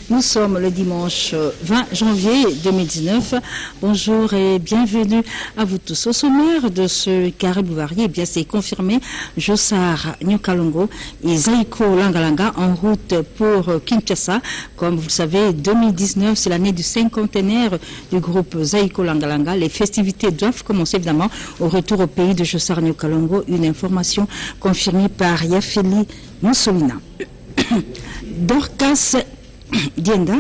Nous sommes le dimanche 20 janvier 2019. Bonjour et bienvenue à vous tous. Au sommaire de ce Caribou varié, eh bien c'est confirmé, Jossar Nyokalongo et Zaiko Langalanga en route pour Kinshasa. Comme vous le savez, 2019, c'est l'année du cinquantenaire du groupe Zaiko Langalanga. Les festivités doivent commencer évidemment au retour au pays de Jossar Nyokalongo. Une information confirmée par Yafeli Moussolina. Dorcas Dienda,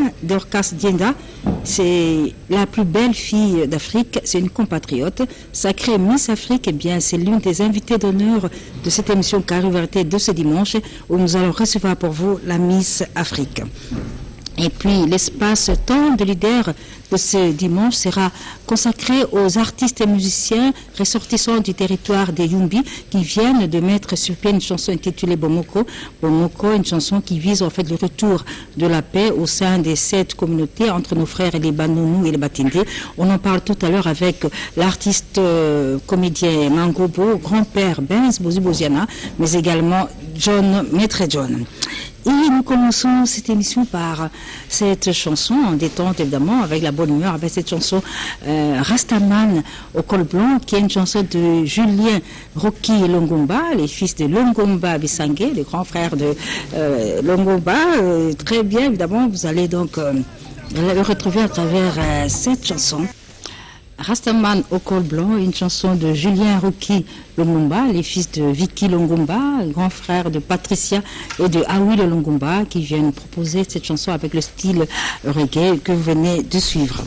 c'est la plus belle fille d'Afrique, c'est une compatriote. Sacrée Miss Afrique, eh bien, c'est l'une des invitées d'honneur de cette émission Caribou varié de ce dimanche où nous allons recevoir pour vous la Miss Afrique. Et puis, l'espace temps de leader de ce dimanche sera consacré aux artistes et musiciens ressortissants du territoire des Yumbi qui viennent de mettre sur pied une chanson intitulée Bomoko. Bomoko, une chanson qui vise en fait le retour de la paix au sein des 7 communautés entre nos frères les Banonou et les Batindé. On en parle tout à l'heure avec l'artiste comédien Mangobo, grand-père Benz Boziboziana, mais également Maître John. Et nous commençons cette émission par cette chanson en détente évidemment, avec la bonne humeur, avec cette chanson Rastaman au col blanc, qui est une chanson de Julien Rocky et Longomba, les fils de Longomba Bissangé, les grands frères de Longomba. Très bien évidemment, vous allez donc le retrouver à travers cette chanson. Rastaman au col blanc, une chanson de Julien Rocky Longomba, les fils de Vicky Longomba, grand frère de Patricia et de Awi Longomba, qui viennent proposer cette chanson avec le style reggae que vous venez de suivre.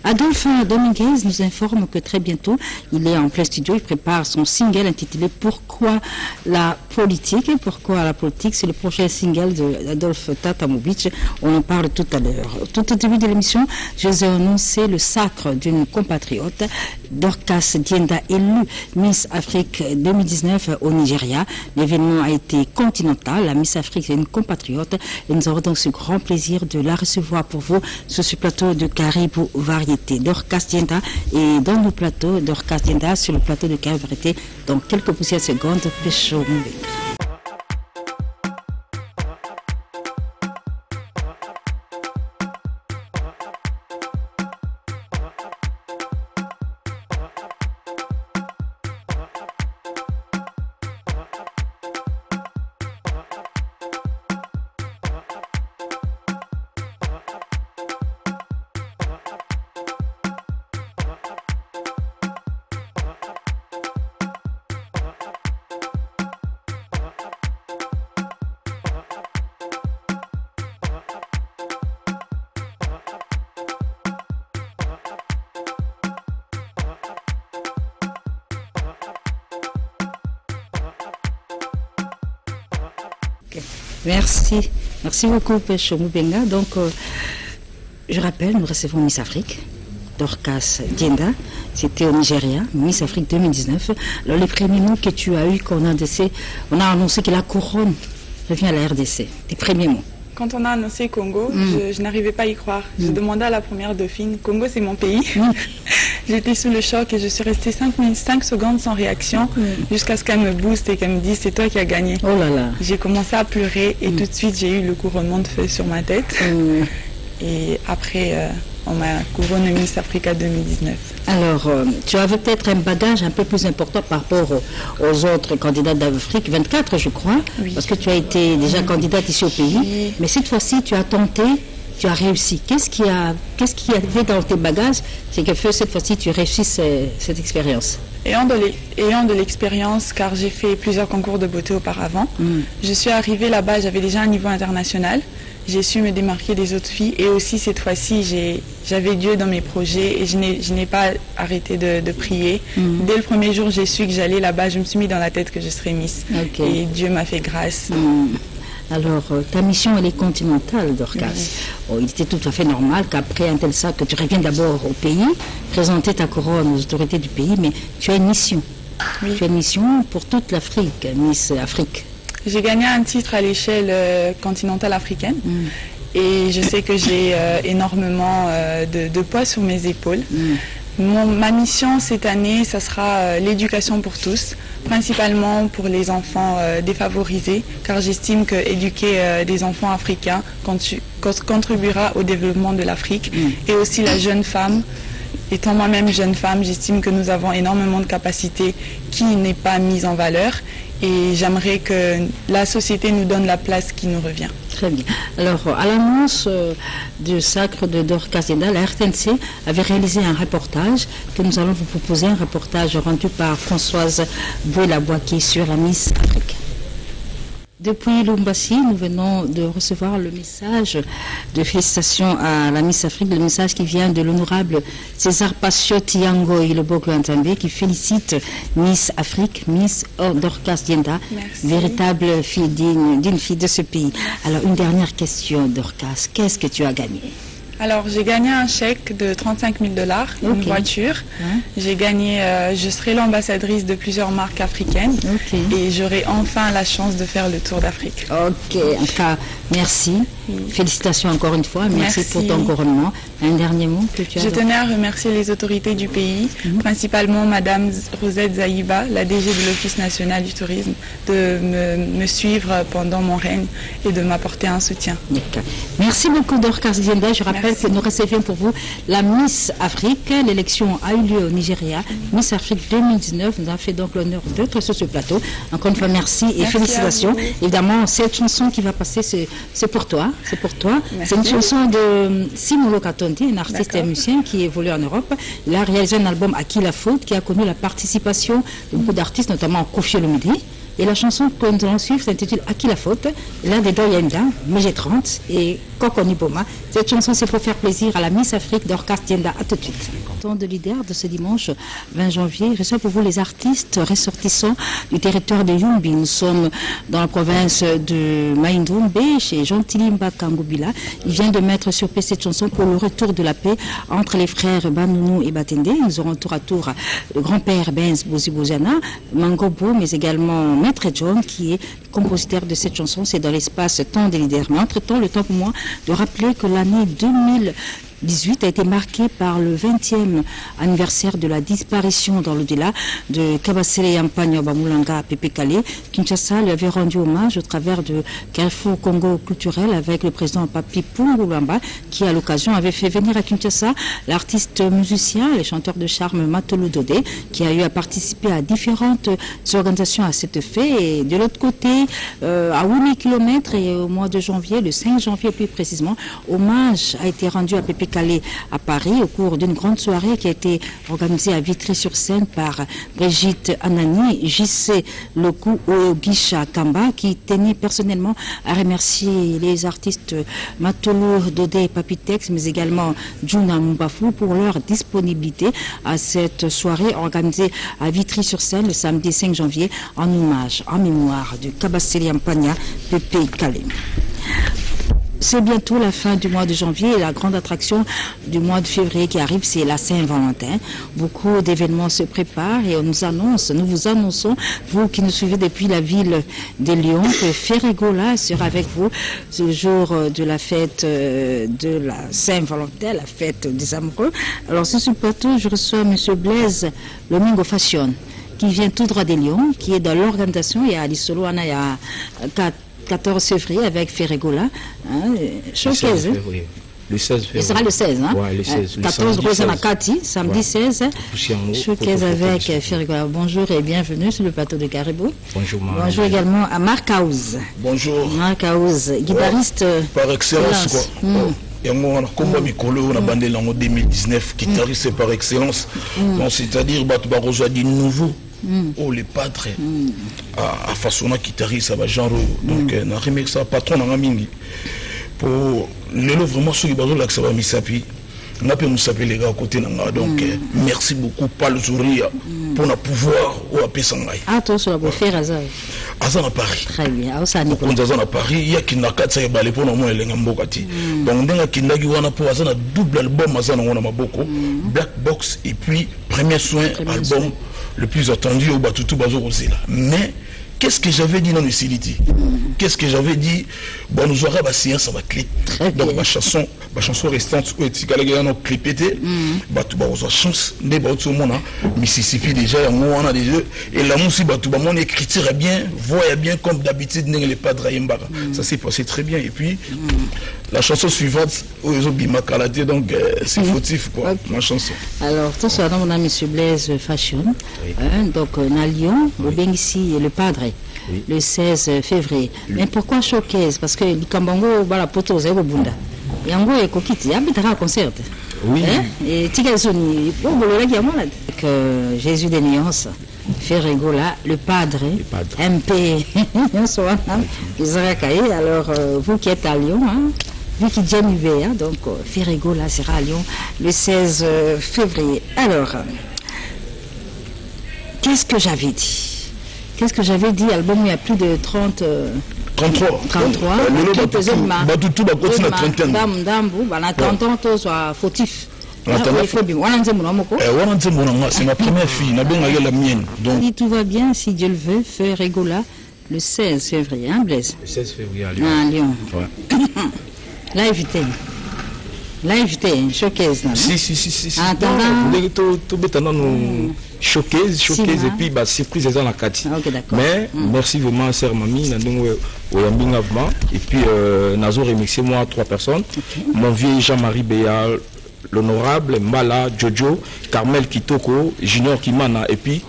Adolphe Dominguez nous informe que très bientôt, il est en plein studio, il prépare son single intitulé Pourquoi la politique. Pourquoi la politique, c'est le prochain single d'Adolphe Tatamovic. On en parle tout à l'heure. Tout au début de l'émission, je vous ai annoncé le sacre d'une compatriote, Dorcas Dienda, élue Miss Afrique 2019 au Nigeria. L'événement a été continental. La Miss Afrique est une compatriote et nous avons donc ce grand plaisir de la recevoir pour vous sur ce plateau de Caribou variété. Dorcas Dienda est dans nos plateaux. Dorcas Dienda sur le plateau de Caribou variété dans quelques poussières secondes. Pécho Mouvé. Merci beaucoup Pécho Moubenga. Donc je rappelle, nous recevons Miss Afrique, Dorcas Dienda, c'était au Nigeria, Miss Afrique 2019. Alors les premiers mots que tu as eu quand on a annoncé que la couronne revient à la RDC, tes premiers mots. Quand on a annoncé Congo, je n'arrivais pas à y croire. Je demandais à la première dauphine, Congo c'est mon pays. J'étais sous le choc et je suis restée 5 secondes sans réaction jusqu'à ce qu'elle me booste et qu'elle me dise c'est toi qui as gagné. Oh là là. J'ai commencé à pleurer et tout de suite j'ai eu le couronnement de feu sur ma tête. Et après on m'a couronné Miss Africa 2019. Alors, tu avais peut-être un bagage un peu plus important par rapport aux autres candidats d'Afrique, 24 je crois, parce que tu as été déjà candidate ici au pays. Oui. Mais cette fois-ci, tu as tenté, tu as réussi. Qu'est-ce qu'il y avait dans tes bagages, c'est que cette fois-ci, tu réussis cette expérience? Ayant de l'expérience, car j'ai fait plusieurs concours de beauté auparavant, je suis arrivée là-bas, j'avais déjà un niveau international. J'ai su me démarquer des autres filles et aussi cette fois-ci j'avais Dieu dans mes projets et je n'ai pas arrêté de prier. Dès le premier jour j'ai su que j'allais là-bas, je me suis mis dans la tête que je serais Miss et Dieu m'a fait grâce. Alors ta mission elle est continentale, Dorcas. Il était tout à fait normal qu'après un tel sac que tu reviennes d'abord au pays, présenter ta couronne aux autorités du pays, mais tu as une mission. Tu as une mission pour toute l'Afrique, Miss Afrique. J'ai gagné un titre à l'échelle continentale africaine et je sais que j'ai énormément de poids sur mes épaules. Ma mission cette année, ça sera l'éducation pour tous, principalement pour les enfants défavorisés, car j'estime que éduquer des enfants africains contribuera au développement de l'Afrique et aussi la jeune femme. Étant moi-même jeune femme, j'estime que nous avons énormément de capacités qui n'est pas mise en valeur et j'aimerais que la société nous donne la place qui nous revient. Très bien. Alors, à l'annonce du sacre de Dorcas Dienda, la RTNC avait réalisé un reportage que nous allons vous proposer, un reportage rendu par Françoise Boué-Labouaké sur la Miss Afrique. Depuis Lumbassi, nous venons de recevoir le message de félicitations à la Miss Afrique, le message qui vient de l'honorable César Pacioti Yango Iloboko Antambé, qui félicite Miss Afrique, Miss Dorcas Dienda, véritable fille d'une fille de ce pays. Alors, une dernière question, Dorcas, qu'est-ce que tu as gagné? Alors, j'ai gagné un chèque de 35 000 $, une voiture. J'ai gagné, je serai l'ambassadrice de plusieurs marques africaines et j'aurai enfin la chance de faire le tour d'Afrique. Ok, en tout cas, merci. Félicitations encore une fois. Merci pour ton couronnement. Un dernier mot que tu as. Je tenais à remercier les autorités du pays, principalement Madame Rosette Zaïba, la DG de l'Office national du tourisme, de me suivre pendant mon règne et de m'apporter un soutien. Merci beaucoup Dorcas Dienda. Je rappelle que nous recevions pour vous la Miss Afrique. L'élection a eu lieu au Nigeria. Miss Afrique 2019 nous a fait donc l'honneur d'être sur ce plateau. Encore une fois, merci et félicitations. Évidemment, cette chanson qui va passer, c'est pour toi. C'est pour toi. C'est une chanson de Simolo Katonti, un artiste et musicien qui évolue en Europe. Il a réalisé un album À qui la faute, qui a connu la participation de beaucoup d'artistes, notamment Koffi Olomide. Et la chanson que nous allons suivre s'intitule À qui la faute. Là dedans il y a une dame, MG30 et Kokoni Boma. Cette chanson c'est pour faire plaisir à la Miss Afrique Dorcas Dienda. À tout de suite. Temps de leader de ce dimanche 20 janvier, je reçois pour vous les artistes ressortissants du territoire de Yumbi. Nous sommes dans la province de Maïndoumbe chez Jean-Tilimba Kangubila. Il vient de mettre sur pied cette chanson pour le retour de la paix entre les frères Banounou et Batende. Nous aurons tour à tour le grand-père Benz Bozibozana, Mangobo, mais également Maître John qui est compositeur de cette chanson. C'est dans l'espace temps des leaders. Mais entre-temps, le temps pour moi de rappeler que l'année 2018 a été marquée par le 20e anniversaire de la disparition dans l'au-delà de Kabasele Yampagna Bamulanga Pepe Kale. Kinshasa lui avait rendu hommage au travers de Carrefour Congo culturel avec le président Papi Pungulamba qui à l'occasion avait fait venir à Kinshasa l'artiste musicien et chanteur de charme Matolu Dodé qui a eu à participer à différentes organisations à cet effet. Et de l'autre côté, à 8 km et au mois de janvier, le 5 janvier plus précisément, hommage a été rendu à Pepe Calais à Paris au cours d'une grande soirée qui a été organisée à Vitry-sur-Seine par Brigitte Anani, JC Lokou Ogisha Kamba qui tenait personnellement à remercier les artistes Matolu Dodé et Papitex mais également Juna Mbafu pour leur disponibilité à cette soirée organisée à Vitry-sur-Seine le samedi 5 janvier en hommage, en mémoire du Kabasele Yampagna Pepe Calais. C'est bientôt la fin du mois de janvier et la grande attraction du mois de février qui arrive, c'est la Saint-Valentin. Beaucoup d'événements se préparent et nous vous annonçons, vous qui nous suivez depuis la ville de Lyon, que Ferregola sera avec vous ce jour de la fête de la Saint-Valentin, la fête des amoureux. Alors sur ce plateau, je reçois M. Blaise Lomingo Fashion, qui vient tout droit des Lyon, qui est dans l'organisation. Il y a Alisolo, il y a 14 février avec Ferregola. Showcase. Le 16 février. Il sera le 16. Hein? Ouais, le 16. 14 Rosanakati, samedi 16. Showcase avec Ferregola. Bonjour et bienvenue sur le plateau de Caribou. Bonjour, Marie. Bonjour également à Marc House. Bonjour. Marc House, guitariste. Par excellence, quoi. Et moi, on a Mikolo, on a bandé en 2019, guitariste par excellence. Donc, c'est-à-dire, Batoubaroja dit nouveau. Oh, les padres à façonner guitariste, ça va genre. Donc, on a remis ça, patron dans la mini. Pour le vraiment, ceux qui ont là, ça va m'issapi. On a pu nous saper les gars à côté. Donc, merci beaucoup, pas le sourire, pour le pouvoir ou à Pessangaï. Ah, toi, sur la pour faire Azar. Azar à Paris. Très bien. Azar à Paris, il y a qui n'a qu'à se balayer pour le moment, il y a un bokati. Donc, on a qui n'a qu'à pour Azar, un double album, Azar, on a beaucoup. Black Box, et puis, premier soin, album le plus attendu au Batutu Bazo Rosé. Mais, qu'est-ce que j'avais dit dans le Siliti? Qu'est-ce que j'avais dit? Bon, nous aurons la séance à ma clip. Donc, ma chanson restante, où est-ce qu'elle a clippé? Bah, tu vas avoir chance, des bâtiments au monde, Mississippi déjà, on a déjà, et là, mon si, bah, tout le monde écriture bien, voit bien, comme d'habitude, n'est pas de Rayembara. Ça s'est passé très bien. Et puis, la chanson suivante, où ils ont bima kalaté, donc, c'est fautif, quoi, ma chanson. Alors, tout ça, on a M. Blaise Fashion, donc, on a Lyon, au bien ici, le Padre. Oui. Le 16 février. Oui. Mais pourquoi showcase? Parce que le Kambango, la poto, c'est au Bunda. Et en gros, il y a Kokiti, il y a un concert. Oui. Et Tigazoni, que Jésus des nuances, Ferregola, le Padre, MP, alors vous qui êtes à Lyon, vu qu'il est à donc Ferregola sera à Lyon le 16 février. Alors, qu'est-ce que j'avais dit? Qu'est-ce que j'avais dit? Album, il y a plus de 30... 33. 33. Soit fautif. C'est ma première fille. La mienne. Donc... Tout va bien, si Dieu le veut, feu Régola le 16 février, hein, Blaise? Le 16 février à Lyon. À Lyon. Ouais. Là, évitez. Showcase. Si. Tout bétonnant nous showcase et puis bah surprise dans la Kati. Mais merci vraiment sœur mamie et puis nazo remixé moi 3 personnes. Mon vieux Jean-Marie Béa, l'honorable Mala Jojo, Carmel Kitoko, Junior Kimana et puis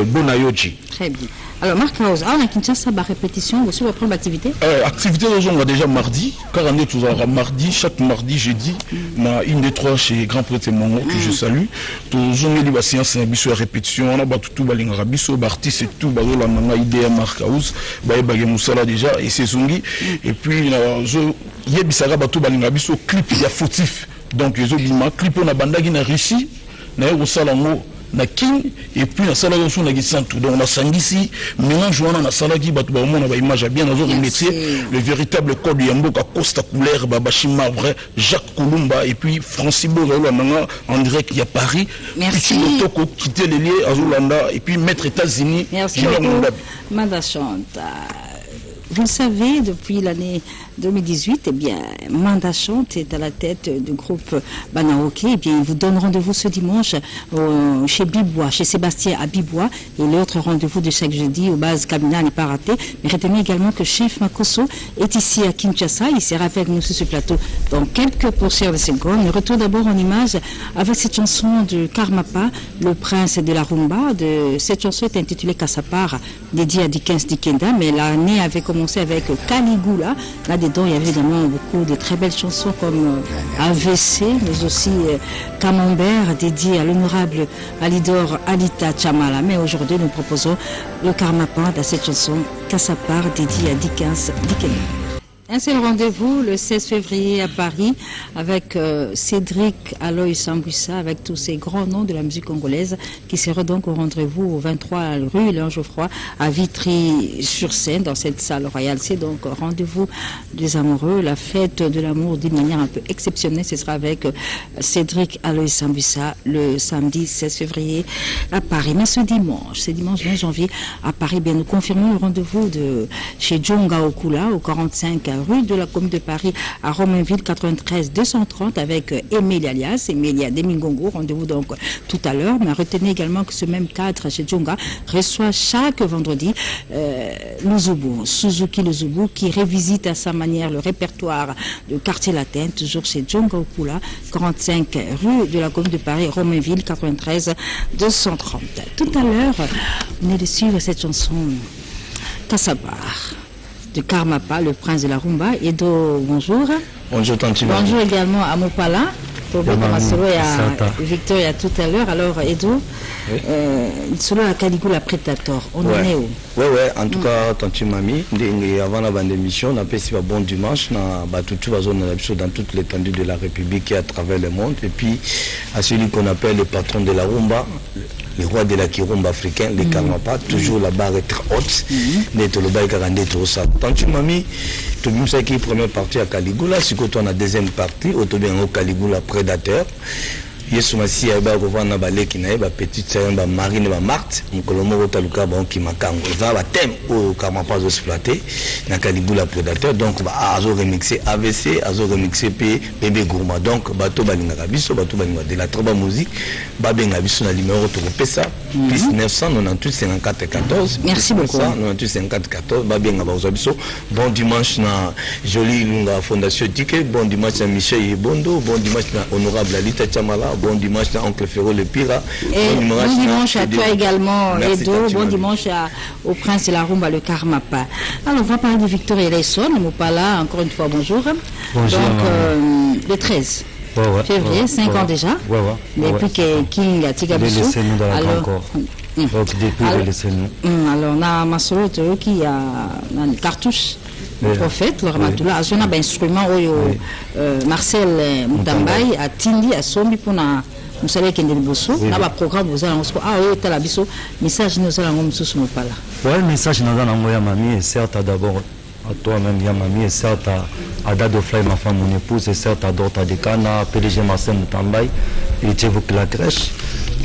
Bonayoji. Très bien. Alors, Marc House, on a Kinshasa, ma répétition, vous avez votre activité? Activité, on a déjà mardi, car on est toujours mardi, chaque mardi, jeudi, ma une des 3 chez Grand Prêtre Mongo, que je salue. Toujours, on a des séances, on a répétition, on a tout, on a artiste et tout, on a idée à Marc House, on a Moussala déjà, et c'est Zongi. Et puis, il y a des clip, il y a fautif. Donc, les autres, clip, on a bandagi na Russie, na Salango. Na king et puis na sala yo na gisantu donc na sangisi mélange wana na sala ki batu ba mona ba image bien nazo remettre le véritable code ya mboka Costa couleur bashima vrai Jacques Koulumba et puis Francis Borelo nanga en direct il y a Paris. Merci Motoko quitter les lieux Azulanda et puis mettre États-Unis. Merci Manda Chante. Vous le savez, depuis l'année 2018, eh bien, Manda Chante est à la tête du groupe Banaoke. Eh bien, ils vous donnent rendez-vous ce dimanche chez Bibois, chez Sébastien à Bibois. Et l'autre rendez-vous de chaque jeudi au base Kamina n'est pas raté. Mais retenez également que Chef Makoso est ici à Kinshasa. Il sera avec nous sur ce plateau dans quelques pourcents de secondes. Le retour d'abord en image avec cette chanson de Karmapa, le prince de la rumba. Cette chanson est intitulée Kassapar, dédiée à Dickens Dikenda. Mais l'année avait commencé avec Caligula. Là-dedans, il y avait évidemment beaucoup de très belles chansons comme AVC, mais aussi Camembert, dédié à l'honorable Alidor Alita Chamala. Mais aujourd'hui, nous proposons le Karmapa dans cette chanson Kassapar, dédiée à Dickens Dikenda. Un seul rendez-vous le 16 février à Paris avec Cédric Aloy Sambouissa, avec tous ces grands noms de la musique congolaise qui sera donc au rendez-vous au 23 rue Léon Geoffroy à Vitry-sur-Seine dans cette salle royale. C'est donc rendez-vous des amoureux, la fête de l'amour d'une manière un peu exceptionnelle. Ce sera avec Cédric Aloy Sambouissa le samedi 16 février à Paris. Mais ce dimanche 20 janvier à Paris, bien, nous confirmons le rendez-vous de chez Djonga Okula au 45 rue de la Commune de Paris à Romainville 93 230 avec Emilia Alias, Emilia Demingongo. Rendez-vous donc tout à l'heure. Mais retenez également que ce même cadre chez Djonga reçoit chaque vendredi Luzubu, Suzuki Luzubu, qui revisite à sa manière le répertoire du quartier latin, toujours chez Djonga Okula, 45 rue de la Commune de Paris, Romainville 93 230. Tout à l'heure, vous venez de suivre cette chanson Kassabar de Karmapa, le prince de la rumba. Edo, bonjour. Bonjour, Tanti. Bonjour également à Mopala. Solo et à Victoria tout à l'heure. Alors, Edo, solo à Caligula Predator, on en est où? Oui, en tout cas, Tanti Mami, avant la bande d'émission, on a passé un bon dimanche dans toute l'étendue de la République et à travers le monde. Et puis, à celui qu'on appelle le patron de la rumba, le roi de la Kirumba africain, les Karmapa, toujours la barre est très haute. D'être le bail 42 ça. Tanti Mami, tout le monde sait qu'il première partie à Caligula, si on a deuxième partie, au Caligula Prédateur. yesu masi ya ba kovana baleki na ba petite sœur ba Marine ba Marthe mukolomo kotaluka ba ki makango va ba thème au kama pas exploité na Kalibula prédateur donc ba azo remixer AVC azo remixer bébé gourmand donc bato balinga biso bato balinga de la traba musique ba benga biso na numéro to pesa plus 998 54 14 merci beaucoup 998 54 14 ba benga ba biso bon dimanche na Jolie Lunga Fondation Ticket bon dimanche na Michel Yebondo bon dimanche na honorable Alita Chamala bon dimanche à Oncle Ferro le Pira. Bon dimanche à toi également, Edo. Bon dimanche au Prince de la Rumba, le Karmapa. Alors, on va parler de Victor Eleison, Mopala, encore une fois, bonjour. Bonjour. Donc, le 13 février, 5 ans déjà. Depuis que King a Tigabissou. Alors, donc, depuis laissez-nous. Alors, on a Masolo qui a une cartouche. Le prophète, le Ramatula, a un instrument où Marcel Moutambaye a tindi à Sombi pour na musale kende liboso na ba programme vous allez tala biso message nous allons mususu mopala. Ouais, message nous allons ya mami et certes d'abord à toi-même ya mami et certes à Dado Fly ma femme mon épouse et certes à Dorta Dekana PDG Marcel Moutambaye et Tchevuk la crèche.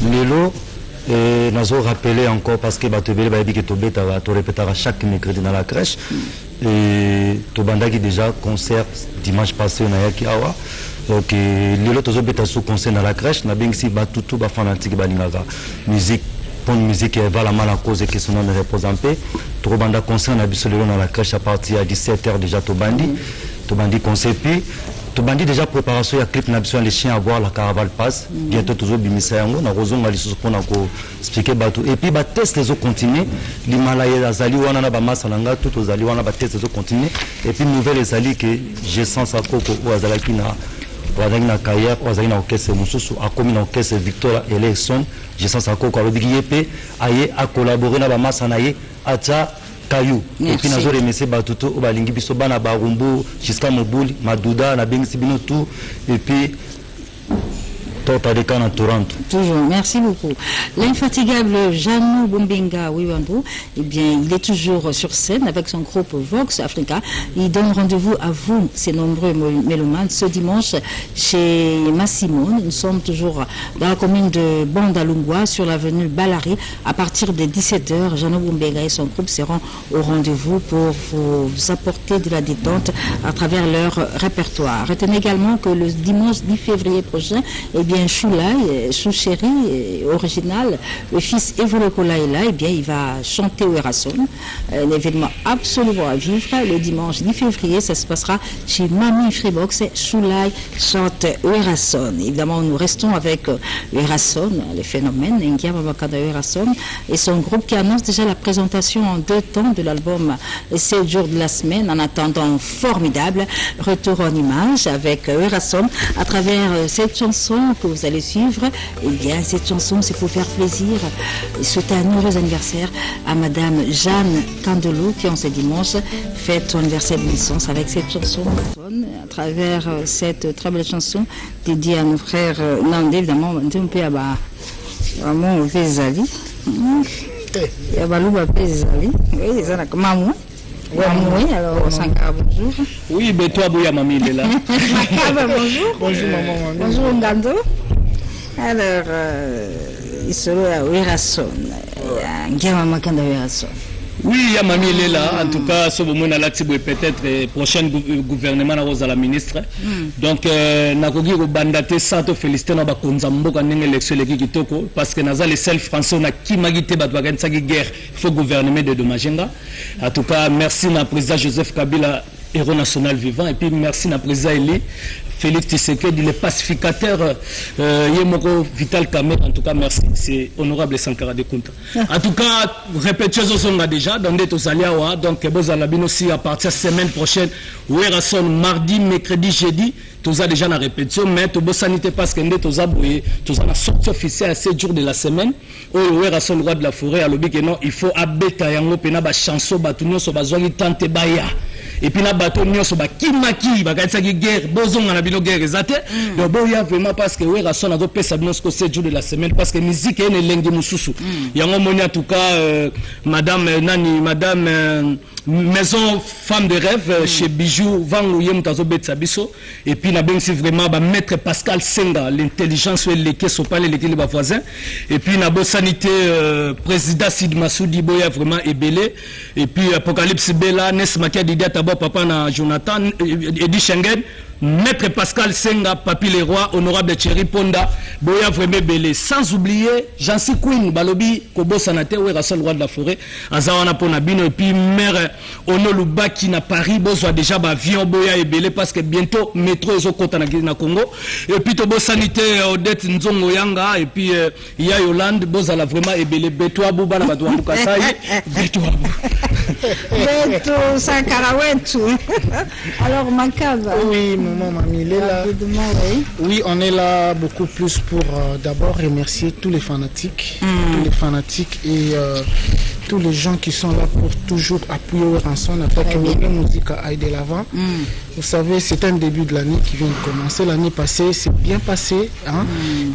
Lelo et nous avons rappelé encore parce que Batobele va dire que Tobeta va te répéter chaque mercredi dans la crèche et Tobanda qui déjà concert dimanche passé on a yaki awa donc les autres Tobeta sous concert dans la crèche na bien si batutu ba fanatique ba lingaga musique bonne musique et va la mal à cause que son nom ne repose en paix Tobanda concert na biso dans la crèche à partir à 17h déjà Tobandi concert puis Tobandi déjà préparation ya clip na biso les chiens à voir la caravane passe bientôt toujours bimisa yango na rozonga lisusu pona ko expliquer bato et puis ba test les autres continuer l'Himalaya azali wana na ba masalanga tout ozali wana ba test les autres continuer et puis nouvelle ezali que j'ai sens à koko ou azalaki na wadaki na carrière ou azali na orchestre mususu akomi na orchestre Victor Eleison j'ai sens à koko alobi yepe aye a collaborer na ba masana ye acha Caillou. Et puis nous avons remercié Batuto, Obalingi Biso Bana Barumbo, jusqu'à Mobouli, Madouda, Nabeng tout et puis Tortadeka à Toronto. Toujours, merci beaucoup. L'infatigable Janou Bombenga Wiwambo, eh bien, il est toujours sur scène avec son groupe Vox Africa. Il donne rendez-vous à vous, ces nombreux mélomanes, ce dimanche chez Massimone. Nous sommes toujours dans la commune de Bandalungwa, sur l'avenue Balari. À partir de 17h, Janou Bombenga et son groupe seront au rendez-vous pour vous apporter de la détente à travers leur répertoire. Retenez également que le dimanche 10 février prochain, eh bien, Choulay, Chouchéri, original, le fils Evolokola est là, eh bien, il va chanter au Erason. Un événement absolument à vivre. Le dimanche 10 février, ça se passera chez Mami Freebox. Choulay chante au Erason. Évidemment, nous restons avec Erason, le phénomène, Ngia Babakada Erason, et son groupe qui annonce déjà la présentation en 2 temps de l'album 7 jours de la semaine. En attendant, formidable retour en image avec Erason à travers cette chanson que vous allez suivre. Et bien, cette chanson, c'est pour faire plaisir et souhaiter un heureux anniversaire à Madame Jeanne Candelo qui, en ce dimanche, fête son anniversaire de naissance avec cette chanson. À travers cette très belle chanson dédiée à nos frères Nandé, évidemment, un peu à vraiment au Vézali. Il y a Balouba Pézali. Oui, ils ont comme maman. Oui, alors Sankara, bonjour. Oui, mais toi, Bouya Mami, il est là. Bonjour. Bonjour, maman. Bonjour, Ngando. Alors, il sera à Werason. Ngama Makanda Werason. Oui, Yamami il est là. En tout cas, ce moment là, peut-être prochain gouvernement à la ministre. Donc, nakogi ko bandate santo féliciter na ba konzambo ka ndenge élection leki kitoko parce que naza les seuls français na ki magité ba twa kanisa guerre. Il faut gouvernement de Domagenga. En tout cas, merci na président Joseph Kabila, héros national vivant, et puis merci na président Eli Félix Tshisekedi, le pacificateur Yemoko Vital Kamer. En tout cas, merci. C'est honorable Sankara de Kunta. En tout cas, répétition songa déjà dans des Tosaliawa. Donc, Bozalabino aussi à partir de la semaine prochaine, Werason mardi, mercredi, jeudi. Tout ça déjà la répétition, mais tout ça sanité parce que tout ça la sortie officielle à 7 jours de la semaine. Où Werason roi de la forêt à l'objet que non, il faut abeta yango pena ba chanson batunyo so bazwaki tante baya. Et puis na bateau nyonso ba kimaki ba katisa ki guerre bozonga na bino guerre ezate donc bon il y a vraiment parce que Werason a go pesa bino ce 7 jours de la semaine parce que musique est lengi mususu yango moni en tout cas madame maison femme de rêve chez Bijou Vangouyem Tazo Betsabiso et puis na c'est vraiment maître Pascal Senga l'intelligence et les caisses au palais les voisins et puis na bo sanité président Sid Massoudi Boya vraiment ébélé et puis Apocalypse Bella Nesmakia Didia Tabo papa na Jonathan Edi Schengen maître Pascal Senga Papi Leroy honorable Thierry Ponda Boya vraiment belé sans oublier Jancy Queen Balobi Kobo Sanate ou Rassol Roi de la Forêt Azawana Ponabino et puis maire Ono Lubaki na Paris besoin déjà avion Boya et belé parce que bientôt métro ezo kota na Congo et puis Tobo sanité Odette Nzongo Yanga et puis il y a Yolande Bozala vraiment et belé Beto Bouba na Bato Kasai Beto Beto Sankarawentu. Alors Makaba. Oui, maman Mamie Lela. Oui, on est là beaucoup plus pour d'abord remercier tous les fanatiques, et tous les gens qui sont là pour toujours appuyer Weranson, attaquer la musique à aller de l'avant. Vous savez, c'est un début de l'année qui vient de commencer. L'année passée, c'est bien passé. Hein?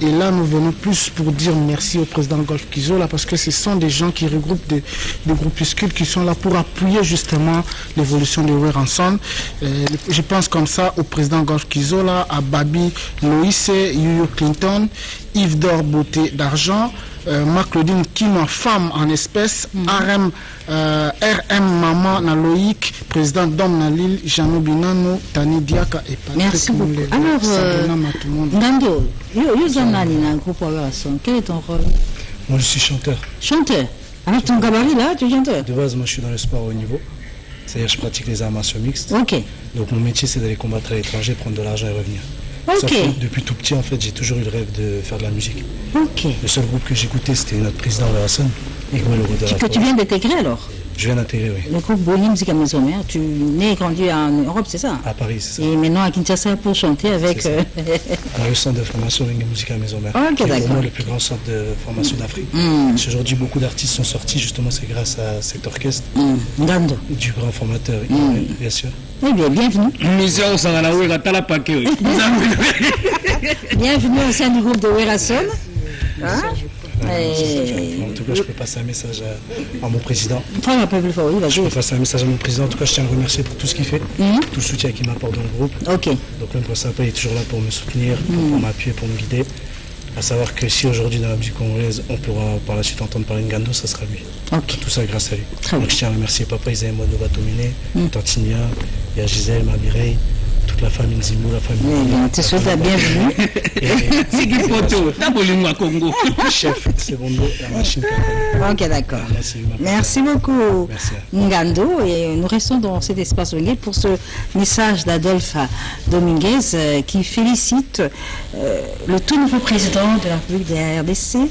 Et là, nous venons plus pour dire merci au président Golf Kizo, là, parce que ce sont des gens qui regroupent des groupuscules qui sont là pour appuyer justement l'évolution de Weranson. Je pense comme ça au président Golf Kizo, là, à Babi Loïse, Yuyo Clinton, Yves Dor Beauté d'Argent, Marc-Claudine Kima, femme en espèces, RM Maman Naloïc, président Dom Nalil, Jeannot Binano, Tani Diaka et Patrick. Merci beaucoup. Alors, Nando, quel est ton rôle? Moi je suis chanteur. Chanteur? Alors ton gabarit là, tu es chanteur? De base, moi je suis dans le sport au niveau. C'est-à-dire je pratique les arts martiaux mixtes. Ok. Donc mon métier c'est d'aller combattre à l'étranger, prendre de l'argent et revenir. Ok. Depuis tout petit en fait j'ai toujours eu le rêve de faire de la musique. Ok. Le seul groupe que j'écoutais c'était notre président Weranson. Que tu viens d'intégrer alors? Je viens d'intégrer, oui. Le groupe Bohème Musique à Maison Mère, tu nais et grandi en Europe, c'est ça? À Paris, c'est ça. Et maintenant à Kinshasa pour chanter avec... le centre de formation Ringue Musique à Maison Mère. Ok, d'accord. C'est vraiment le plus grand centre de formation d'Afrique. Aujourd'hui, beaucoup d'artistes sont sortis, justement, c'est grâce à cet orchestre. Du grand formateur, bien sûr. Eh bien, bienvenue. Bienvenue au sein du groupe de Weranson. En tout cas, je peux passer un message à mon président. Prends un peu plus fort, oui, vas-y. Je peux passer un message à mon président. En tout cas, je tiens à le remercier pour tout ce qu'il fait, tout le soutien qu'il m'apporte dans le groupe. Ok. Donc même pour ça, il est toujours là pour me soutenir, pour m'appuyer, pour me guider. À savoir que si aujourd'hui dans la musique congolaise, on pourra par la suite entendre parler de Ngando, ça sera lui. Ok. Tout ça grâce à lui. Très Donc je tiens à remercier Papa Isaïe Mono Batomine, Tantinia, il y a Gisèle, ma Mireille, toute la famille Nzimou, la famille. Tu souhaites la bienvenue. Chef, c'est bon, la machine. Ok, d'accord. Merci beaucoup, Ngando. Et nous restons dans cet espace pour ce message d'Adolphe Dominguez qui félicite le tout nouveau président de la République de la RDC,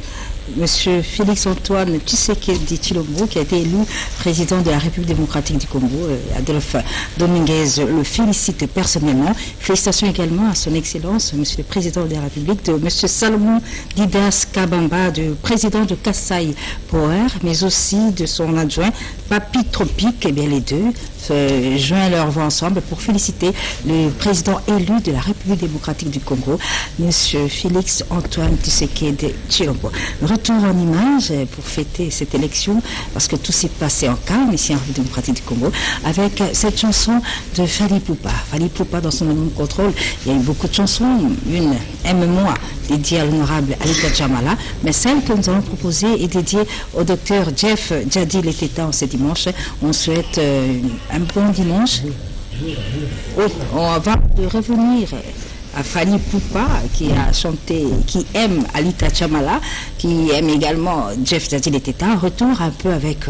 Monsieur Félix-Antoine Tshisekedi Tshilombo, qui a été élu président de la République démocratique du Congo. Adolphe Dominguez le félicite personnellement. Félicitations également à son Excellence, Monsieur le Président de la République, de Monsieur Salomon Didas Kabamba, du président de Kasai Power, mais aussi de son adjoint Papi Tropique. Et bien les deux joignent leur voix ensemble pour féliciter le président élu de la République démocratique du Congo, Monsieur Félix-Antoine Tshisekedi Tshilombo. Retour en image pour fêter cette élection, parce que tout s'est passé en calme ici en République démocratique du Congo, avec cette chanson de Fally Poupa. Fally Poupa, dans son album Contrôle, il y a eu beaucoup de chansons, une Aime-moi dédiée à l'honorable Alita Djamala, mais celle que nous allons proposer est dédiée au docteur Jeff Djadi Leteta en ce dimanche. On souhaite un bon dimanche. Oui, on va revenir à Fally Poupa, qui a chanté, qui aime Alita Djamala, qui aime également Jeff Djadi Leteta. Un retour un peu avec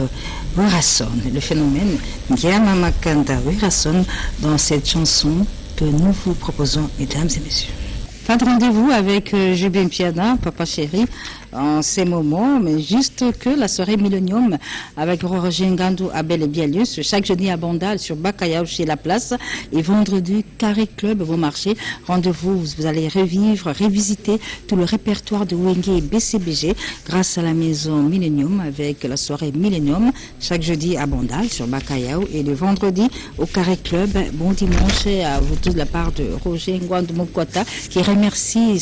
Weranson, le phénomène Ngiama Makanda Weranson, dans cette chanson que nous vous proposons, mesdames et messieurs. Pas de rendez-vous avec Jubin Piana, Papa Chéri, en ces moments, mais juste que la soirée Millennium avec Roger Ngandou a bel et bien lieu chaque jeudi à Bandal sur Bakayao chez La Place et vendredi Carré Club Bon Marché. Rendez-vous, vous allez révisiter tout le répertoire de Wenge et BCBG grâce à la maison Millennium avec la soirée Millennium chaque jeudi à Bandal sur Bakayao et le vendredi au Carré Club. Bon dimanche à vous tous de la part de Roger Ngandou Mokwata qui remercie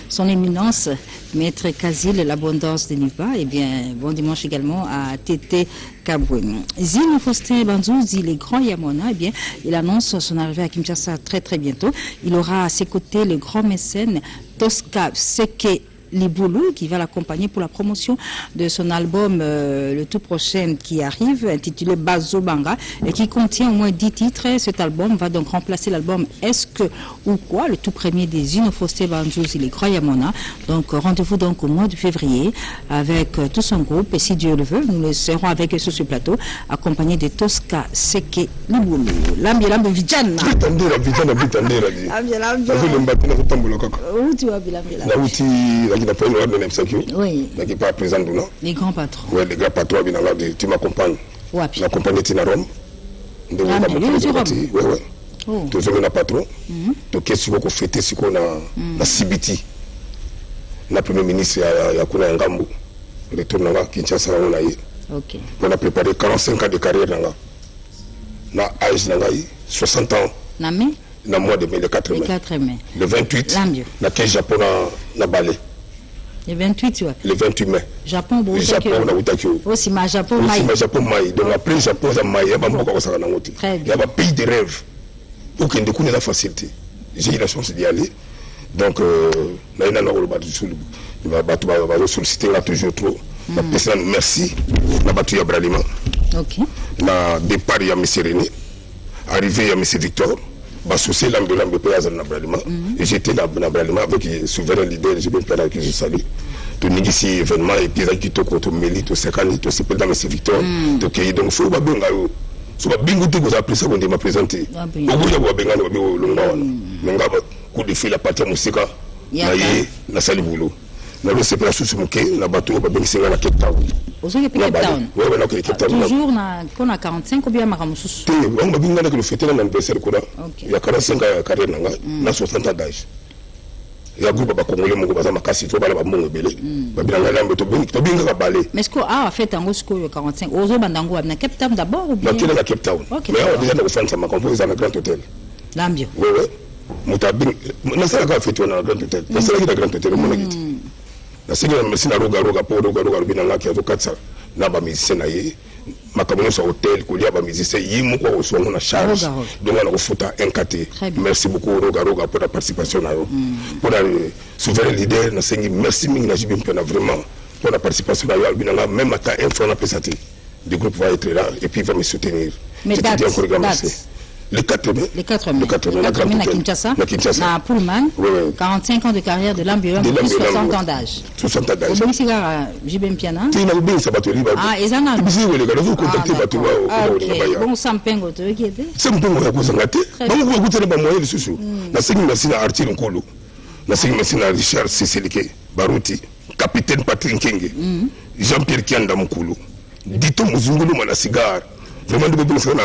son éminence Maître Kazil, l'abondance de Niva. Et bien, bon dimanche également à Tété Kabouin. Zine Faustin Banzouzi, les grands Yamona, eh bien, il annonce son arrivée à Kinshasa très très bientôt. Il aura à ses côtés le grand mécène Tosca Seke Liboulou qui va l'accompagner pour la promotion de son album le tout prochain qui arrive, intitulé Bazo Banga, et qui contient au moins 10 titres. Cet album va donc remplacer l'album Est-ce que ou quoi, le tout premier des Inofosté Banjouzi, les Grands Yamona. Donc rendez-vous donc au mois de février avec tout son groupe, et si Dieu le veut, nous le serons avec eux sur ce plateau, accompagné de Tosca Seke Liboulou. Lambi Vijana. Oui. Les grands patrons. Oui, les grands patrons, tu m'accompagnes. Tu m'accompagnes à Rome. Oui, oui. Tu es un patron. Tu es fêté ce qu'on a la CBT. Le premier ministre Yakuna Ngambu. Retourne à Kinshasa. On a préparé 45 ans de carrière. Na âge 60 ans. Dans le mois de mai, le 4 mai. Le 28, na quai Japon na Balé. Le 28, tu vois. Le 28 mai. Japon, le Japon, na Utakio. Aussi, ma Japon, Maï. Aussi, ma Japon, Maï. Donc, après Japon, ça Maï, il y a un pays de rêve. Pour qu'il y ait la facilité. J'ai eu la chance d'y aller. Donc, là, il y a un sollicité là toujours trop. Merci. La battu à Bralima. Ok. La départ, il y a M. René. Arrivé, il y a M. Victor. Associé l'ambulant de Péazan Nabralima. Et j'étais dans Nabralima avec le souverain leader, j'ai bien peur que je salue. Tu n'es ici événement et puis qui te compte au Méli, au Sekani, au Sépédam et Victor. Donc, il faut pas bien aller. Si vous avez bien goûté, vous avez pris ça, vous m'a présenté. Au bout, vous avez bien gagné au Longon. Mais coup de fil à partir de Moussika, na salle boulot. Na le séparation sur Mouké, na bateau, va bien s'engager à Cape Town. Vous avez Cape Town. Oui, oui, Cape Town. Toujours qu'on a 45 ou bien Maramoussous. On va bien gagner le fêter l'anniversaire. Il y a 45 ans de carrière, na 60 ans d'âge. Il y a un groupe de Congolais, mon groupe, il faut aller à mon belé. Mais est-ce qu'on a fait un gros 45 aux Bandango à Cape Town d'abord ou bien? Non, à Cape Town. Mais on a déjà dans le France, ça m'a composé dans un grand hôtel. L'ambio. Oui, oui. On a fait dans un grand hôtel. On a fait dans un grand hôtel. Na singa merci na roga binanga ki avocatsa na ba musicien na ye makamono sa hôtel ko lia ba musicien yimu ko osongo na charge donc on a refuta NKT. Merci beaucoup roga pour la participation na yo pour la souverain leader na singi merci mingi na jibim pena vraiment pour la participation na yo binanga même à ta info na pesati le groupe va être là et puis il va me soutenir. Mais date. Le 4 mai. Le 4 mai à Kinshasa. À Pullman. 45 ans de carrière de l'ambulance depuis 60 ans d'âge. 60 ans d'âge. Au Bénicigara, Jibem Piana. Tu n'as oublié ça, Batoli. Ah, et ça n'a pas. Bon, ça me peint au deux qui était. Ça me peint au deux qui était. Donc, vous écoutez les moyens de sous. La seconde merci à Arthur Nkolo. La seconde merci à Richard Cécilike, Barouti, capitaine Patrick Kenge, Jean-Pierre Kianda Mokolo. Dito Muzungulu Manasigar. Vraiment, de bien faire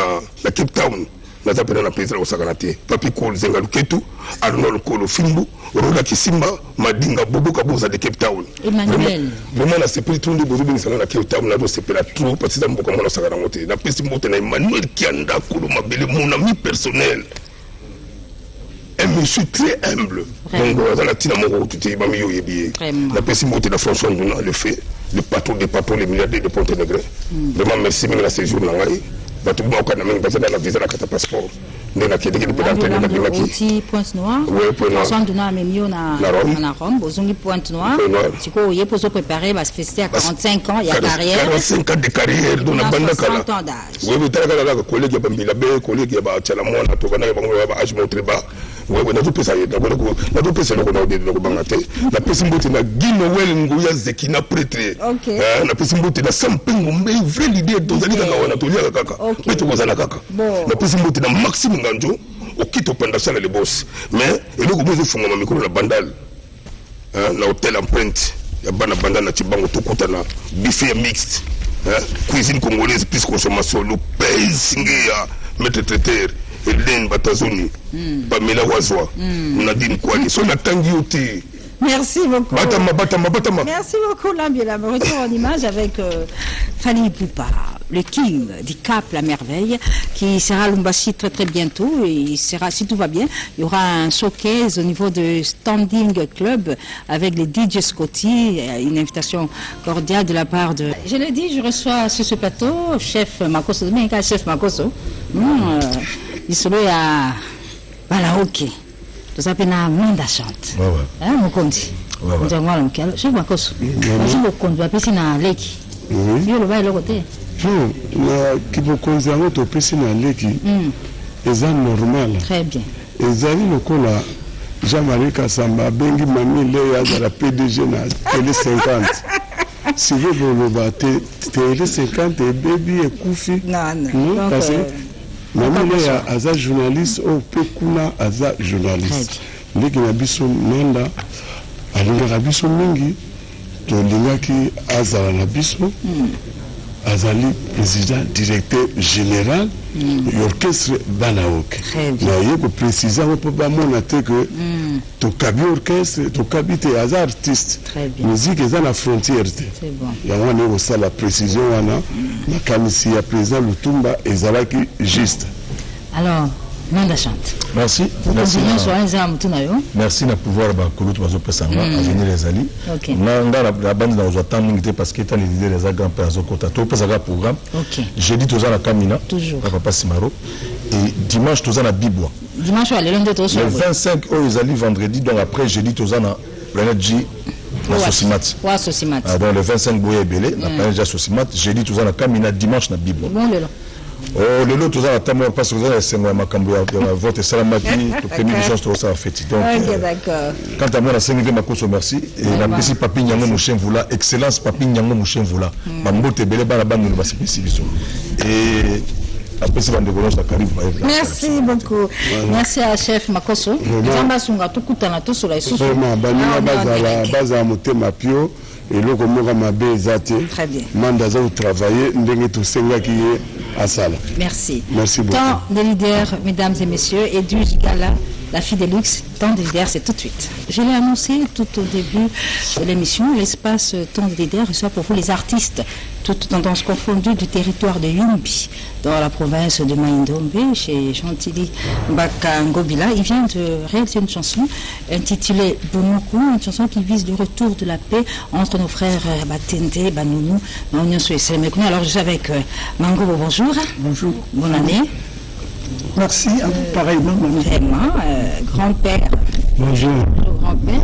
la Cape Town. Nous avons un président au Saganate, Papi Koul Zengalou Ketou, Arnold Kolo Fimbu, Roda Kisimba, Madinga Bobo Kaboza de Cape Town. Emmanuel. Vraiment, c'est pris tout le monde de Cape Town, c'est pris trop, parce que c'est un peu comme on Saganate. La personne qui Emmanuel Kianda Kolo Mabele, mon ami personnel. Un monsieur très humble. Donc, dans la Tinamoro, tu es Bamio Yebi. La personne qui est François Ndouna, le fait, le patron des patrons, les milliardaires de Pontenegre. Vraiment, merci, même la séjour dans tu as la visa de passeport. Pointe-Noire. François Ndouna a mis à Rome. Pointe-Noire. Tu peux préparer parce que c'était à 45 ans, il y a carrière. 45 ans de carrière. Dans 60 ans d'âge. Oui, mais tu as un collègue qui a Bambilabé, collègue qui a Tchalamon, tu as un âge montré bas. Oui, on a tout ça. On a tout ça. La personne qui a Guinowel Ngouya Zekina prêtre. La personne qui a Sampingo, mais vrai l'idée de la personne qui a Maxime Nganjo, au quitte au Pandachan les boss. Mais il y a un micro de bandal. L'hôtel empreinte. Il y a un bandal na Chibango Tokotana. Buffet mixte. Cuisine congolaise plus consommation. Le pays Singea, maître traiteur. Hélène Batazoni. Pamela Wazwa. Nadine Kouali. Son attendu au thé. Merci beaucoup. Batama. Merci beaucoup, Lambiela. Retour en image avec Fanny Poupa. le King du Cap La Merveille, qui sera à Lumbashi très très bientôt. Et il sera, si tout va bien, il y aura un showcase au niveau de Standing Club avec les DJ Scotty, une invitation cordiale de la part de... Je l'ai dit, je reçois sur ce plateau chef Makoso, chef Makoso, il se met à Balaoke. Tout ça s'appelle Manda chante. Hein, mon compte. Chef Makoso, je vous compte, je na leki. Je le vois à côté. Non, qui vous conserve au PC na leki. C'est normal. Très bien. Ezali lokola Jean-Marie Kassamba bengi mami le ya la PDG na télé 50. Si vous voulez télé 50 et baby et Koufi. Non, parce que mami le ya aza journaliste au Pekuna aza journaliste. Leki na biso Manda alinga biso mingi to lingaki azala na biso. Azali président directeur général de l'orchestre Balaoke. Mais il faut préciser que tu cabi orchestre, tu cabi tes artistes. Musique est dans la frontière. Il y a aussi la précision la kamisi à présent le tumba et zalaki juste. Alors, Manda chante. Merci. Merci de pouvoir venir les alliés. La bande dans le temps parce que l'idée des grands pères au programme. Jeudi tous à la Camina. Toujours. Papa Simaro. Et dimanche tous à la Bibois. Dimanche le 25 ils allaient vendredi donc après jeudi tous à la planète J. La Sosimat. Donc le 25 Boye Belé, la planète J Sosimat. Jeudi tous à la Camina, dimanche na Bibois. Oh, le lot, tout ça, parce que vous avez votre salamaki, tout premier des choses, tout ça a fait. Donc, quant à moi, la Sénégal m'a consommé merci. Et la petite papi Nyango Mouchen Voula, excellence papi Nyango Mouchen Voula. Mambo Tebele Balaban, nous va se spécifier. Et après, c'est de Golos, merci beaucoup. Merci à chef Makoso. Zambasunga, tout coûtant tout sur la sous. Vraiment, base à monter ma pio. Et là, comme on m'a bézate, mandaza au travailler, ndenge tout senga qui est à salle. Merci. Merci beaucoup. Temps de leader, mesdames et messieurs, Edwige Gala, la fille de luxe, temps de leader, c'est tout de suite. Je l'ai annoncé tout au début de l'émission, l'espace temps de leader reçoit pour vous les artistes, toutes tendances confondues du territoire de Yumbi, dans la province de Maïndombe, chez Chantilly Mbaka Ngobila. Il vient de réaliser une chanson intitulée Bomoko, une chanson qui vise le retour de la paix entre nos frères Batende, Banounou, Maunion Suessé. Alors je suis avec Mangobo, bonjour. Bonjour. Bonne année. Merci, pareillement. Vraiment, grand-père. Bonjour. Grand-père.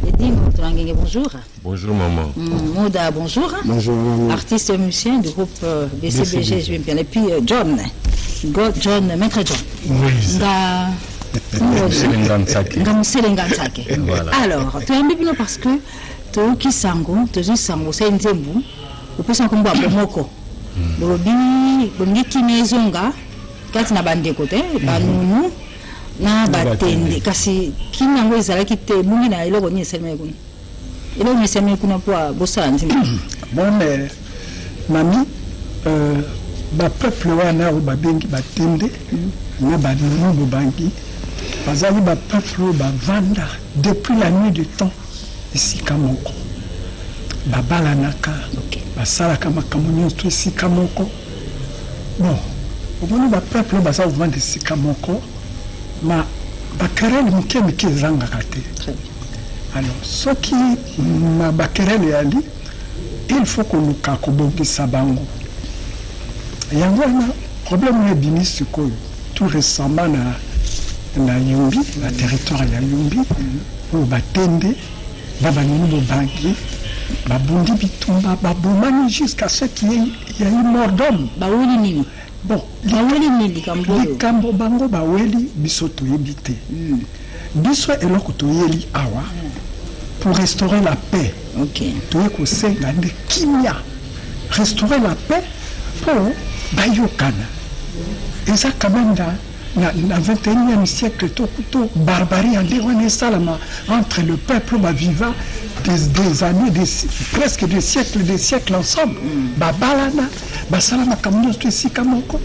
Edine Moutouangenge, bonjour. Bonjour maman. Moda, bonjour. Bonjour maman. Artiste et musicien du groupe BCBG, je vais bien. Et puis John, Maître John. Oui. Alors, tu as un bébé parce que tu as qui sango, tu as sango, c'est un zembu, tu peux s'en combattre pour moko. Bongi qui maisonga, quand na bande côté, banounou, na batende, kasi qui n'a pas ezala qui te mungi na eloko ni selme kun. Eloko ni selme kun pour bosala nzima. Bon mais mami ba peuple wana o ba bengi batende, na banounou bo bangi. Bazali ba peuple ba vanda depuis la nuit du temps ici kamoko. Ba balanaka. Basala kama kamunyo to ici kamoko. Bon, au moment ba peuple basa vanda ici kamoko. Ma bakarel mike zanga kate. Alors, ce qui ma bakarel yali, il faut que nous kakobongi sabango. Yango na problème est bini sikoyo. Tout récemment na Yumbi, na territoire ya Yumbi, où batende, babanunu bangi, babundi bitumba, babomani jusqu'à ce qu'il y ait une mort d'homme. Baouli nini. Bon, les cambo bango baweli biso toyebite. Biso eloko toyeli awa pour restaurer la paix. OK. Toyeko senga de kimia. Restaurer la paix pour bayokana. Et ça quand même dans le 21e siècle tout barbarie en salama entre le peuple vivant des années presque des siècles ensemble. Babalana basalama kamuno to ici kamoko.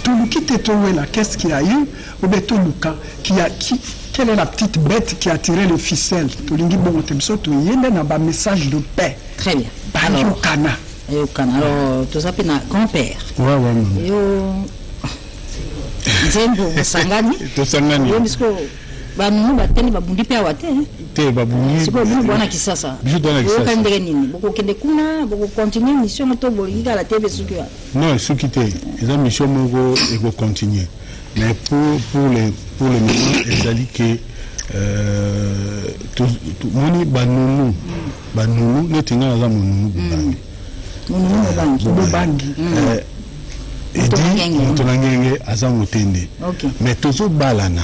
Toluki tetowela, qu'est-ce qu'il y a eu ou betoluka quelle est la petite bête qui a tiré le ficelle? Tolingi bongo temso to yende na ba message de paix. Très bien. Bayokana. au Canada. Alors, tout ça, c'est un grand-père. Ouais. Nzembo, Sangani. Tosangani. Parce que, nous, bateli babundi pe awate. Babundi. C'est quoi, nous, bwana kisasa. Quand nini. Boko kende kuna, boko continuer mission moto bolika la TV sukiwa. Non, sukité. Les mission mogo et go continuer. Mais pour le moment, ils ont dit que moni banunu netinga za mununu bubangi tonangenge aza mutende mais tozo balana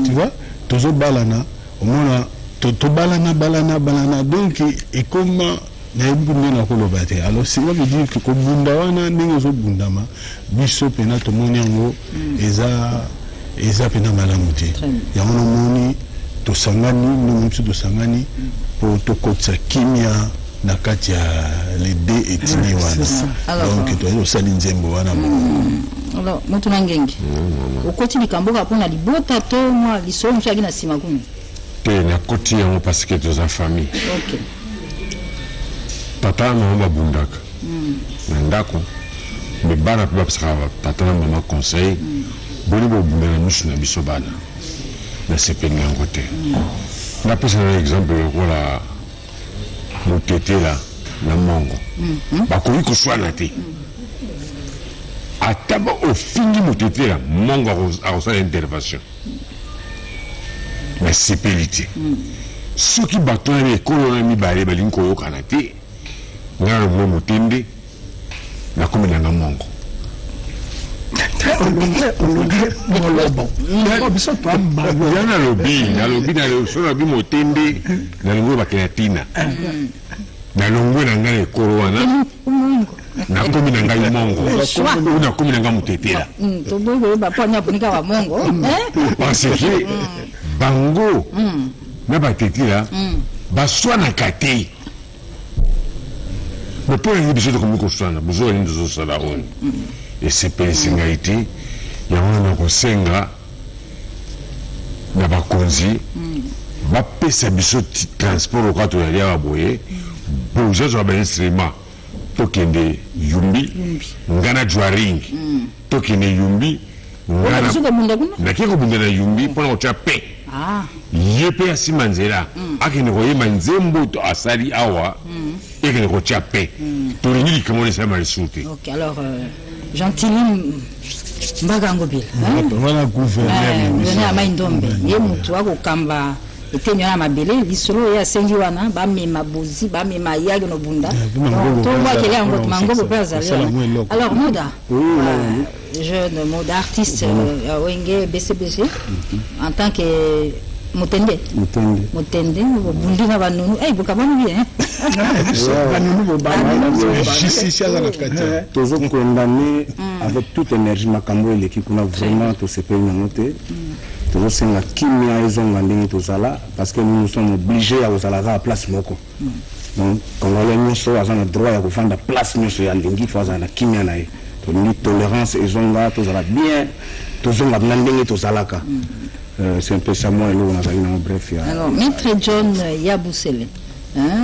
tu vois tozo balana omona to balana donc et comment na ebunde na koloba te alors c'est veut dire que kobunda wana ndenge zo bundama biso pena to moni yango eza pena malamu te yango moni to sangani nous tosangani pour to kotsa kimia na kati ya les deux ethnies wana donc to sali nzembo wana alors moto nangenge okoti likamboka pona libota to mwa lisomo chaki na sima kumi te na koti yango parce que tous en famille OK tata na mama bundaka na ndako me bana pe basaka tata na mama conseil boni bo bundana nusu na biso bana na sepenge yango te na pesa un exemple voilà motete la na mongo bakoki koswana te ataba ofingi motete la mongo akosala intervention na sepeli te soki bato na ekolo na mibale balingi koyokana te nga na mwa motende nakomi nanga mongo nalobi motende nalongo bakena tina nalongo na ngai ekolo wana nakomi na ngai mongo nakomi na ngai motetela parce que bango na batetela baswanaka te mais mpo yangi biso tokomi koswana bozwa nini tozosala oyo esepelisi ngai te yango na kosenga na bakonzi bapesa biso transport oka toyali awa boye boza toka bainstrument tokende yumbi nga na jwaring tokende yumbi nake kobunda na yumbi mpona kotya pe ye mpe asima nzela akende koyeba nzembo to asali awa ekende kotya pe tolingi likambo nesama lisusu te Gentili Mbagangobila. Voilà gouverneur Maindombe. Ye mutu akokamba etenyo na mabele lisolo ya sengi wana ba mema bozi ba mema yage no bunda. To voit qu'il y a un autre mango pour azali. Alors Moda. Jeune Moda artiste Wenge BCBG en tant que Motende, bundi na banunu, bukabanu bien. Toujours condamné avec toute énergie makambo et l'équipe qu'on a vraiment tout se paye noté. Toujours c'est la kimia ils ont gagné tout ça là parce que nous sommes obligés à vous aller à la place moko. Donc quand on a mis ça à un droit à faire la place nous sur l'ingi faut à la kimia naï. Donc tolérance ils ont là tout ça bien, toujours la blanding tout ça là ka. C'est un peu ça moi et l'eau bref. Alors, Maître John Yabusele,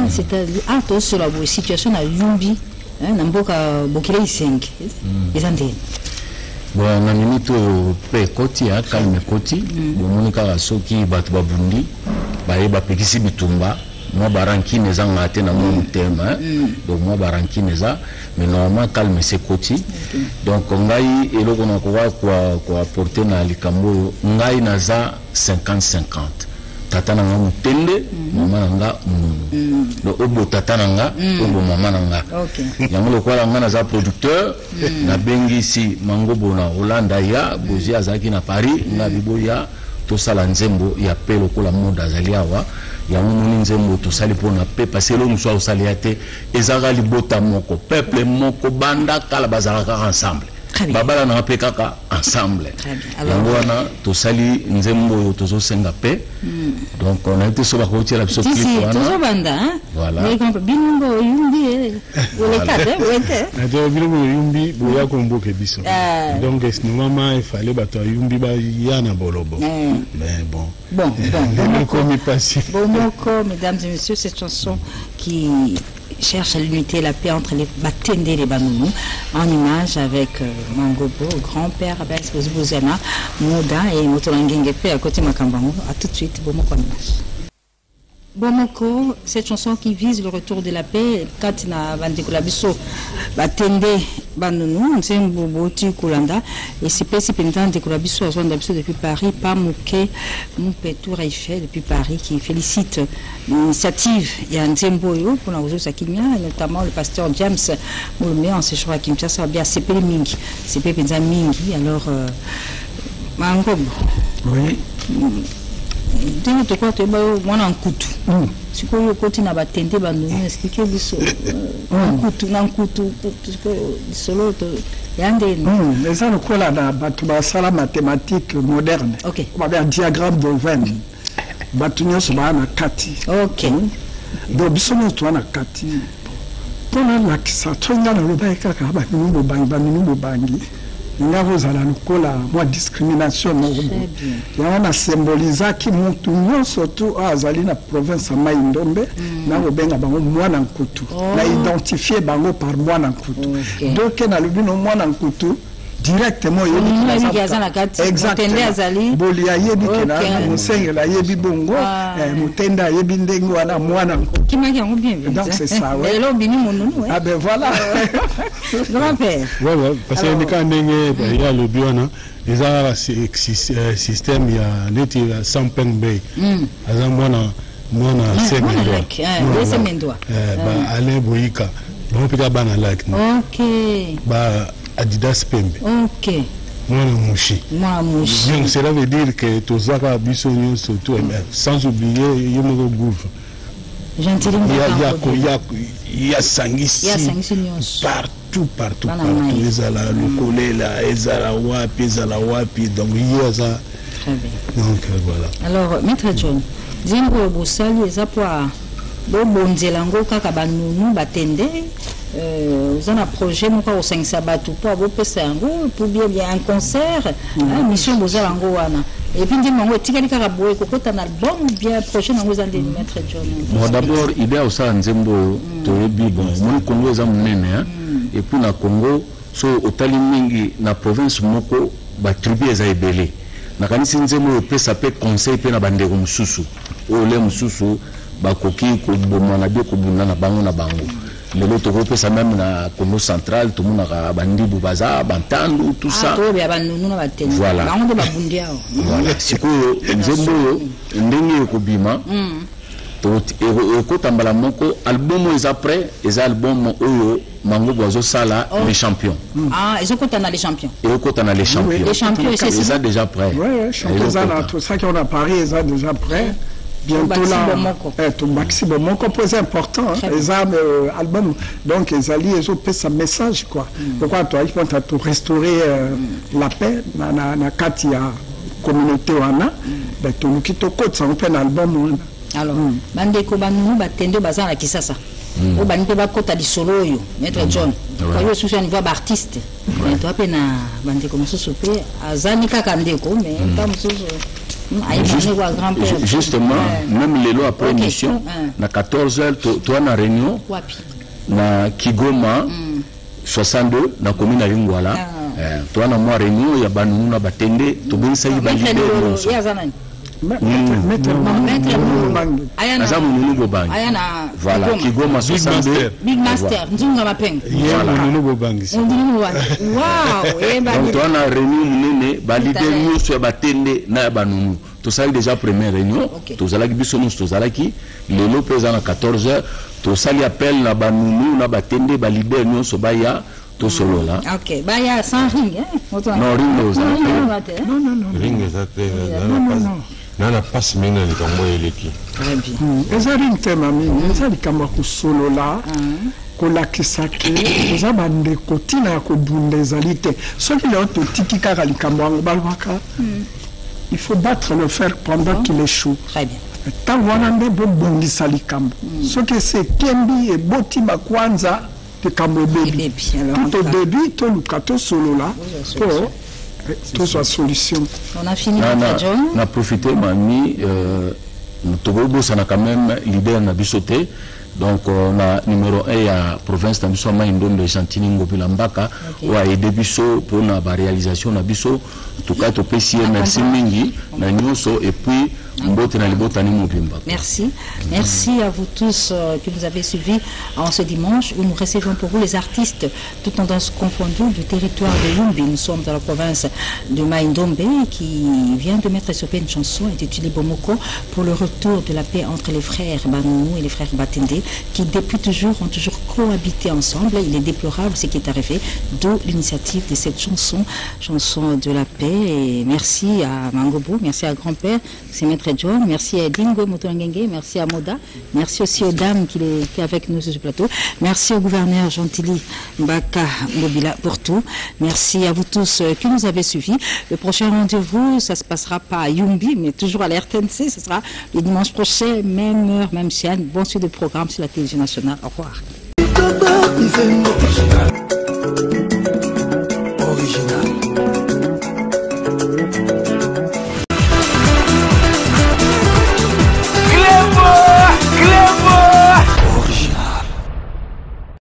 c'est-à-dire, sur la situation à Yumbi, Namboka Bokile 5, les antennes. Bon, on a mis tout pe koti, calme koti, Monika Soki, Batbabundi, Baeba Pekisi Bitumba, moi Barankine Zangate, na mon terme, donc moi Barankine Za, mais normalement calme c'est koti. Donc on a eu et l'on a quoi apporter na likambo ngai naza 50-50 tata nanga mutende mama nanga le obo tata nanga obo mama nanga yango lokola nga naza producteur na bengi si mangobo na Hollande ya bozi azaki na Paris na biboya to sala nzembo ya pe lokola monde azali awa yango moni nzembo to sali pona pe parce que lo muso osali ate ezaka libota moko peuple moko banda kala bazalaka ensemble babala na pe kaka ensemble yango wana to sali nzembo to zo senga pe donc on a été sur la route la petite clip wana to banda voilà mais quand bingo yumbi le cadre ouais donc bingo yumbi boya komboke biso donc est normalement il fallait bato yumbi ba yana bolobo mais bon Bon, mesdames et messieurs, cette chanson qui cherche l'unité, la paix entre les Batende et les Banounous, en image avec Mangobo, grand-père, Abès Bozana, Mouda et Motolangengepe à côté Makambango. A tout de suite, Bomoko en image. Bomoko, cette chanson qui vise le retour de la paix, quand na Vandekulabiso, Batende, Banonou, on sait un Boboti Kulanda, et c'est pas si pénitent de Kulabiso, à Zwandabiso depuis Paris, pas Mouké, Moupetou Raïfé depuis Paris, qui félicite l'initiative. Il y a un Nzemboyo pour la Rousseau Sakimia, notamment le pasteur James Moulomé en séjour à Kinshasa, bien CP Mingi, CP Penza Mingi, alors, Mangobo. Oui. Dès que tu moi en coutu. Si tu côté na batende Banounous expliquer biso. En coutu solo to yande. Mais ça le quoi là na batu ba sala mathématique moderne. OK. On va un diagramme de Venn. Batu nyos ba na kati. OK. Donc biso no to na kati. Pour la kisa tonga na loba kaka ba minimbo bangi. Ngavozala lukola mwa discrimination on a symbolisé qui montu surtout azali na province ya Ndombe na obenga bango mwana nkutu na identifier bango par mwana nkutu donc na lubino mwana nkutu directement exactement bolia yebi kena musengela yebi bongo mutenda yebi ndengo wana mwana donc c'est ça ouais ah ben voilà grand-père ouais parce que quand ndenge il y a le biona les a système il y a neti sans pengbe azamwana semendwa ba ale boyika bon pika bana like OK ba Adidas Pembe. OK. Moi mouchi. Donc cela veut dire que tous ça va bisogno surtout sans oublier Yomoro Gouv. Il y a Sangisi. Partout. Les ala le collé là, les ala wapi, donc il y a ça. Très bien. Donc voilà. Alors Maître John, Zimbo Bosali ezapwa bonzelango kaka Banounous Batende. Vous avez un projet au 5 Sabatou pour bien un concert, mission Bozalango wana. Et puis dis-moi, tu as dit que un album bien prochain dans vous allez mettre John. Bon d'abord, il y a aussi un Nzembo Toyebi bon, mon Congo est un et puis na Congo so otali mingi na province moko ba tribu eza ebele. Na kanisi Nzembo pe ça peut conseil pe na bandeko mususu. Ole mususu ba koki ko bomana bi ko bunana bango na bango. Le loto groupe ça même na Congo central tout le monde a bandi bubaza bantandu tout ça voilà voilà siko nzembo ndenge ko bima to ko tambala moko album is après les albums oyo mango bozo sala les champions ils ont les champions les champions c'est ça déjà prêt ouais champions là tout ça qu'on a Paris ils ont déjà prêt bientôt là tout maximum mon composé important les albums donc les alliés ils ont fait ce message quoi pourquoi toi il faut tout restaurer la paix na katia communauté wana ben tout nous qui to côte ça on fait un album alors bandeko Banounous Batende baza na Kisasa o baniko ba kota di solo yo Maître John kwa hiyo sous un niveau artiste mais toi pena bandeko mususu pe azani kaka ndeko mais pas mususu. Justement, même les lois après émission, na 14h, tu as une réunion, na Kigoma, 62, na commune à Lingwala, tu as une réunion, il y a Banounous Batende, tu as ça y voilà, Kigoma 62, Big Master, Nzunga Mapeng. Donc, tu as une réunion, validé nous sur Batende, na Banounous. Tout ça est déjà première réunion. Tout ça là qui bisous, tout ça là qui le lot présent à 14h. Tout ça lui appelle na Banounous, na Batende, validé nous sur Baya, tout solo là. OK, Baya sans ring, non ring non. Ring non. Nana passe maintenant les cambo eleki. Très bien. Eza ring tema mimi, eza likamba ku solo là. Kolakisa ke eza bande kotina ko bunda ezali te. Soki le to tiki kaka likambo ngo balwaka. Il faut battre le fer pendant qu'il échoue. Très bien. Tant wana nde bo bongisa likambo. Soki c'est Kembi et Boti Makwanza de Kambo Baby. Tout au début to lukato solo là. Tout soit solution. On a fini John. On a profité mami Togobo ça n'a quand même l'idée na bisoté Donc, on a numéro 1 à province de Maïndon de Chantini Ngopilambaka, ou à aider Bisso pour la réalisation de Bisso. En tout cas, tu peux merci Mingi, et puis, merci. Merci à vous tous qui nous avez suivis en ce dimanche où nous recevons pour vous les artistes tout tendances confondues du territoire de Yumbi. Nous sommes dans la province de Maïndombe qui vient de mettre sur pied une chanson intitulée Bomoko pour le retour de la paix entre les frères Banounou et les frères Batende qui depuis toujours ont toujours cohabité ensemble. Il est déplorable ce qui est arrivé, d'où l'initiative de cette chanson de la paix. Et merci à Mangobo, merci à grand-père, c'est Maître John, merci à Dingo Motongenge, merci à Moda, merci aussi aux dames qui est avec nous sur ce plateau, merci au gouverneur Gentili Mbaka Mobila pour tout, merci à vous tous qui nous avez suivis. Le prochain rendez-vous, ça se passera pas à Yumbi, mais toujours à la RTNC, ce sera le dimanche prochain, même heure, même chaîne, bon suite de programme sur la télévision nationale. Au revoir. Original.